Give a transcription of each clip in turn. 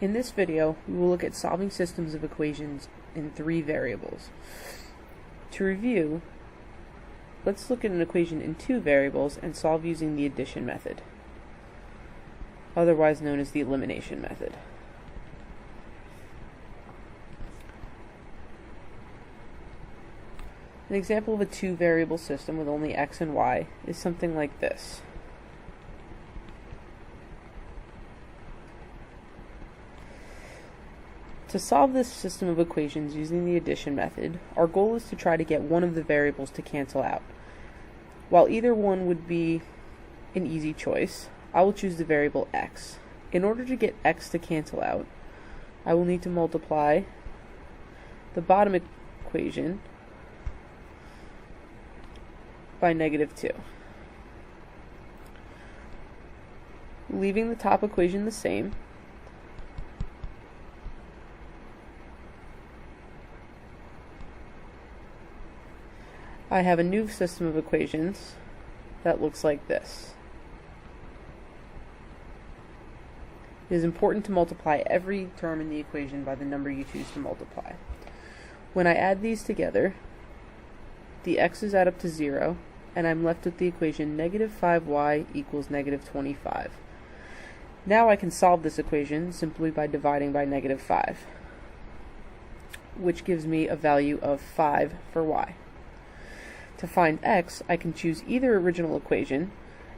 In this video, we will look at solving systems of equations in three variables. To review, let's look at an equation in two variables and solve using the addition method, otherwise known as the elimination method. An example of a two-variable system with only x and y is something like this. To solve this system of equations using the addition method, our goal is to try to get one of the variables to cancel out. While either one would be an easy choice, I will choose the variable x. In order to get x to cancel out, I will need to multiply the bottom equation by -2. Leaving the top equation the same, I have a new system of equations that looks like this. It is important to multiply every term in the equation by the number you choose to multiply. When I add these together, the x's add up to 0, and I'm left with the equation -5y equals -25. Now I can solve this equation simply by dividing by -5, which gives me a value of 5 for y. To find x, I can choose either original equation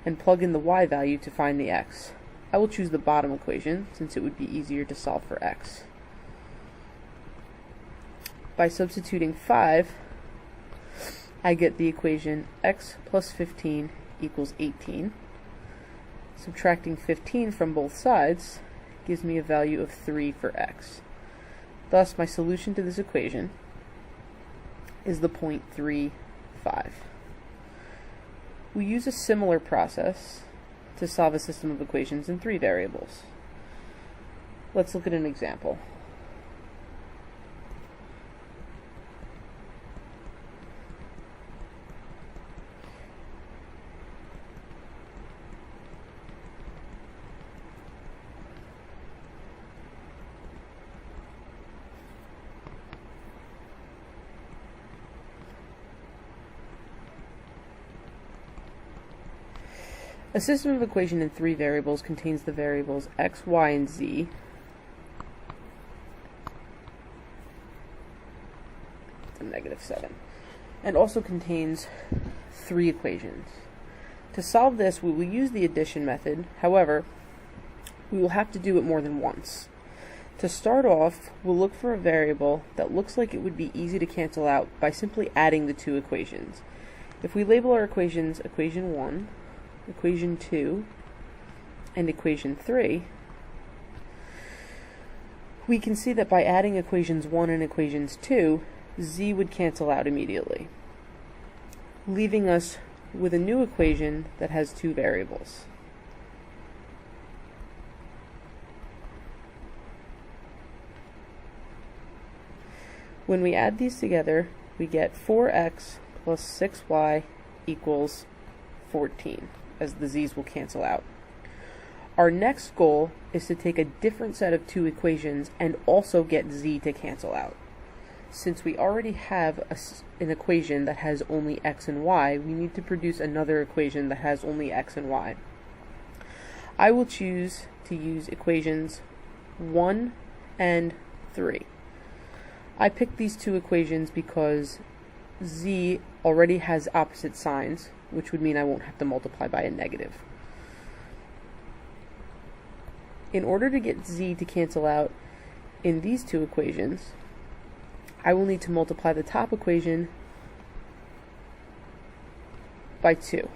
and plug in the y value to find the x. I will choose the bottom equation since it would be easier to solve for x. By substituting 5, I get the equation x plus 15 equals 18. Subtracting 15 from both sides gives me a value of 3 for x. Thus, my solution to this equation is the point 3,5. We use a similar process to solve a system of equations in three variables. Let's look at an example. A system of equation in three variables contains the variables x, y, and z. -7. And also contains three equations. To solve this, we will use the addition method. However, we will have to do it more than once. To start off, we'll look for a variable that looks like it would be easy to cancel out by simply adding the two equations. If we label our equations equation 1, equation 2, and equation 3, we can see that by adding equations 1 and equations 2, z would cancel out immediately, leaving us with a new equation that has two variables. When we add these together, we get 4x plus 6y equals 14, as the z's will cancel out. Our next goal is to take a different set of two equations and also get z to cancel out. Since we already have an equation that has only x and y, we need to produce another equation that has only x and y. I will choose to use equations 1 and 3. I picked these two equations because z already has opposite signs, which would mean I won't have to multiply by a negative. In order to get z to cancel out in these two equations, I will need to multiply the top equation by 2.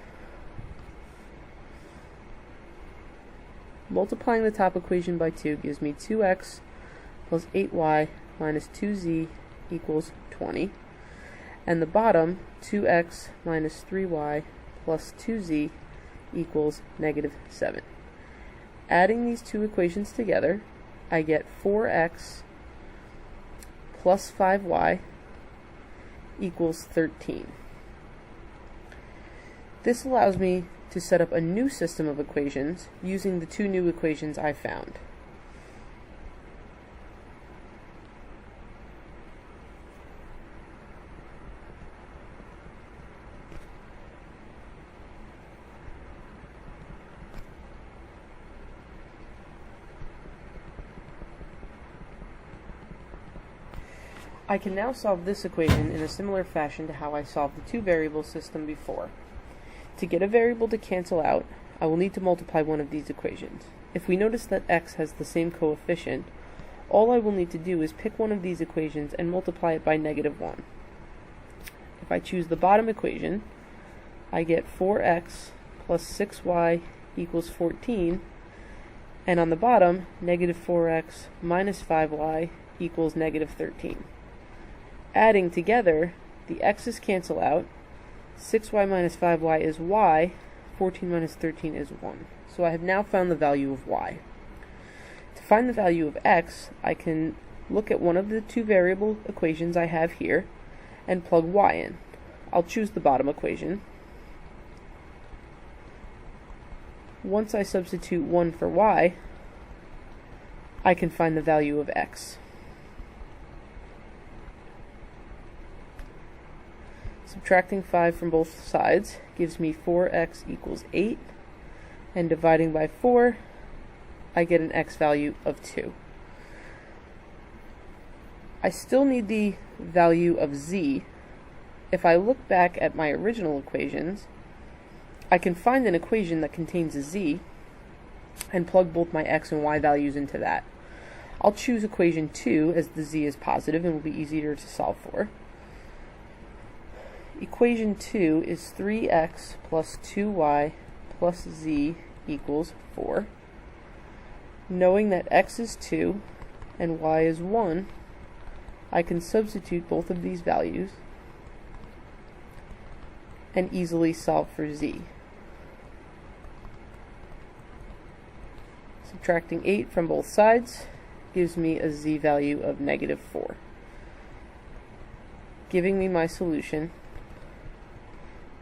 Multiplying the top equation by 2 gives me 2x plus 8y minus 2z equals 20. And the bottom, 2x minus 3y plus 2z equals -7. Adding these two equations together, I get 4x plus 5y equals 13. This allows me to set up a new system of equations using the two new equations I found. I can now solve this equation in a similar fashion to how I solved the two-variable system before. To get a variable to cancel out, I will need to multiply one of these equations. If we notice that x has the same coefficient, all I will need to do is pick one of these equations and multiply it by -1. If I choose the bottom equation, I get 4x plus 6y equals 14, and on the bottom, -4x minus 5y equals -13. Adding together, the x's cancel out, 6y minus 5y is y, 14 minus 13 is 1. So I have now found the value of y. To find the value of x, I can look at one of the two variable equations I have here and plug y in. I'll choose the bottom equation. Once I substitute 1 for y, I can find the value of x. Subtracting 5 from both sides gives me 4x equals 8, and dividing by 4, I get an x value of 2. I still need the value of z. If I look back at my original equations, I can find an equation that contains a z and plug both my x and y values into that. I'll choose equation 2 as the z is positive and will be easier to solve for. Equation 2 is 3x plus 2y plus z equals 4. Knowing that x is 2 and y is 1, I can substitute both of these values and easily solve for z. Subtracting 8 from both sides gives me a z value of -4, giving me my solution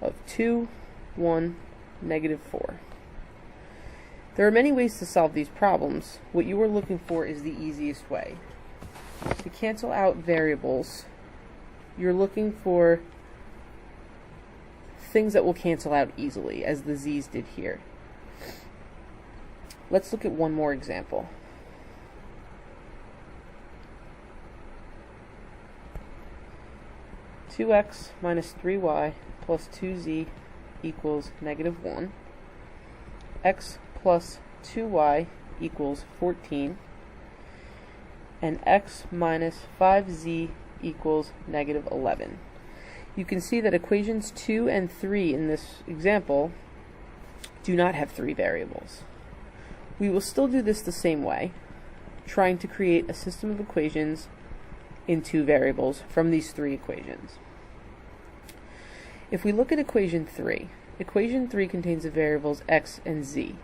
of 2, 1, -4. There are many ways to solve these problems. What you are looking for is the easiest way. To cancel out variables, you're looking for things that will cancel out easily, as the z's did here. Let's look at one more example. (2x minus 3y plus 2z equals -1), x plus 2y equals 14, and x minus 5z equals -11. You can see that equations 2 and 3 in this example do not have three variables. We will still do this the same way, trying to create a system of equations in two variables from these three equations. If we look at equation 3 contains the variables x and z.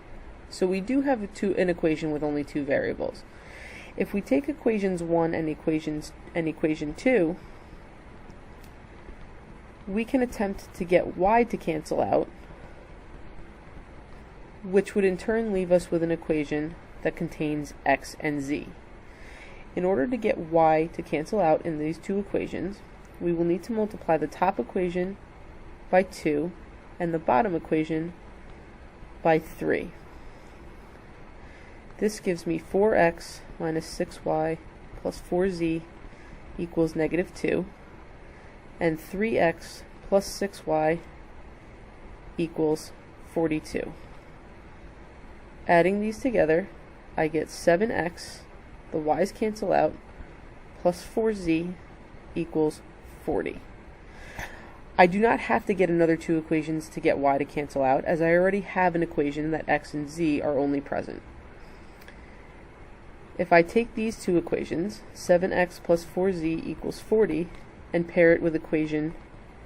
So we do have an equation with only two variables. If we take equations 1 and equation 2, we can attempt to get y to cancel out, which would in turn leave us with an equation that contains x and z. In order to get y to cancel out in these two equations, we will need to multiply the top equation by 2 and the bottom equation by 3. This gives me 4x minus 6y plus 4z equals -2, and 3x plus 6y equals 42. Adding these together, I get 7x, the y's cancel out, plus 4z equals 40. I do not have to get another two equations to get y to cancel out, as I already have an equation that x and z are only present. If I take these two equations, 7x plus 4z equals 40, and pair it with equation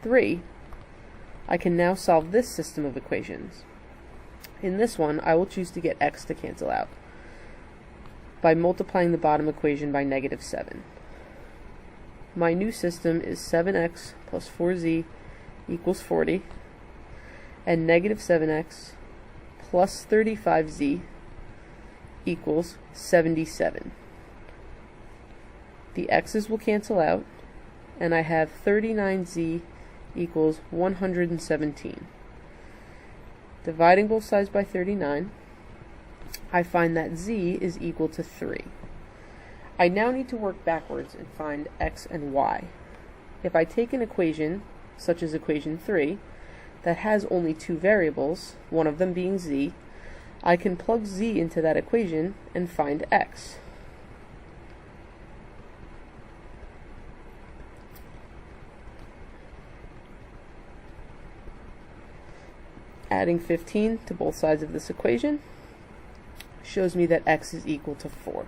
3, I can now solve this system of equations. In this one, I will choose to get x to cancel out by multiplying the bottom equation by -7. My new system is 7x plus 4z equals 40, and -7x plus 35z equals 77. The x's will cancel out, and I have 39z equals 117. Dividing both sides by 39, I find that z is equal to 3. I now need to work backwards and find x and y. If I take an equation, such as equation 3, that has only two variables, one of them being z, I can plug z into that equation and find x. Adding 15 to both sides of this equation shows me that x is equal to 4.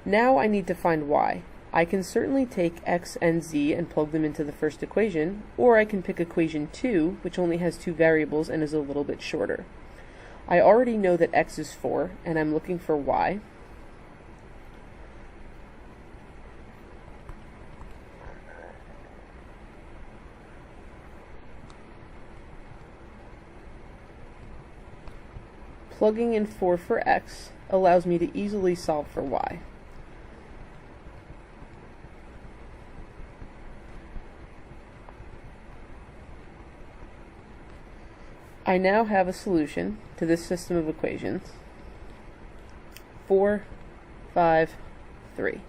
Now I need to find y. I can certainly take x and z and plug them into the first equation, or I can pick equation 2, which only has two variables and is a little bit shorter. I already know that x is 4, and I'm looking for y. Plugging in 4 for x allows me to easily solve for y. I now have a solution to this system of equations. 4, 5, 3.